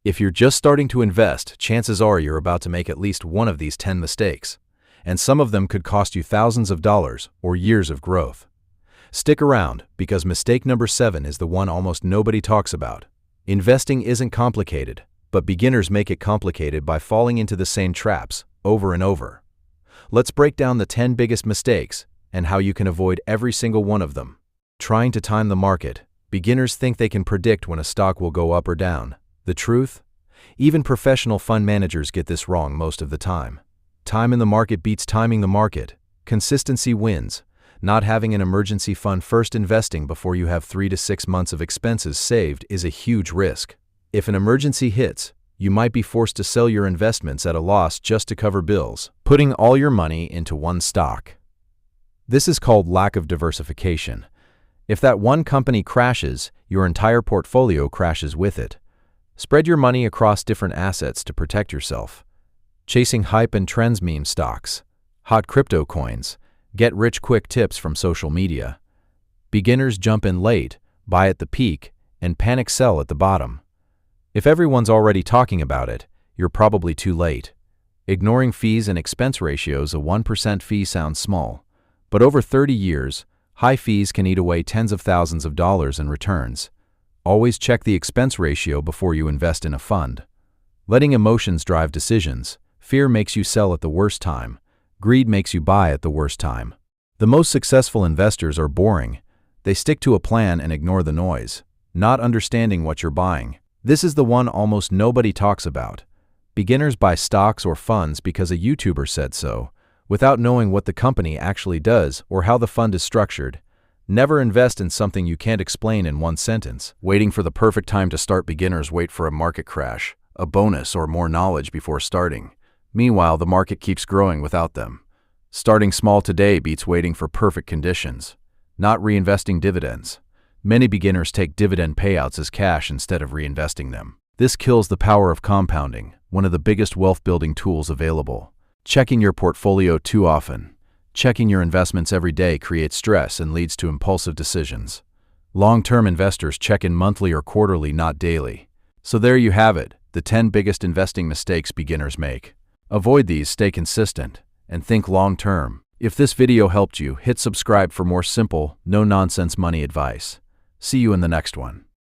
If you're just starting to invest, chances are you're about to make at least one of these 10 mistakes, and some of them could cost you thousands of dollars or years of growth. Stick around, because mistake number 7 is the one almost nobody talks about. Investing isn't complicated, but beginners make it complicated by falling into the same traps over and over. Let's break down the 10 biggest mistakes and how you can avoid every single one of them. Trying to time the market. Beginners think they can predict when a stock will go up or down. The truth? Even professional fund managers get this wrong most of the time. Time in the market beats timing the market. Consistency wins. Not having an emergency fund first investing before you have 3 to 6 months of expenses saved is a huge risk. If an emergency hits, you might be forced to sell your investments at a loss just to cover bills, putting all your money into one stock. This is called lack of diversification. If that one company crashes, your entire portfolio crashes with it. Spread your money across different assets to protect yourself. Chasing hype and trends meme stocks, hot crypto coins, get-rich-quick tips from social media. Beginners jump in late, buy at the peak, and panic sell at the bottom. If everyone's already talking about it, you're probably too late. Ignoring fees and expense ratios, a 1% fee sounds small, but over 30 years, high fees can eat away tens of thousands of dollars in returns. Always check the expense ratio before you invest in a fund. Letting emotions drive decisions. Fear makes you sell at the worst time. Greed makes you buy at the worst time. The most successful investors are boring. They stick to a plan and ignore the noise, not understanding what you're buying. This is the one almost nobody talks about. Beginners buy stocks or funds because a YouTuber said so, without knowing what the company actually does or how the fund is structured. Never invest in something you can't explain in one sentence. Waiting for the perfect time to start. Beginners wait for a market crash, a bonus, or more knowledge before starting. Meanwhile, the market keeps growing without them. Starting small today beats waiting for perfect conditions. Not reinvesting dividends. Many beginners take dividend payouts as cash instead of reinvesting them. This kills the power of compounding, one of the biggest wealth-building tools available. Checking your portfolio too often. Checking your investments every day creates stress and leads to impulsive decisions. Long-term investors check in monthly or quarterly, not daily. So there you have it, the 10 biggest investing mistakes beginners make. Avoid these, stay consistent, and think long-term. If this video helped you, hit subscribe for more simple, no-nonsense money advice. See you in the next one.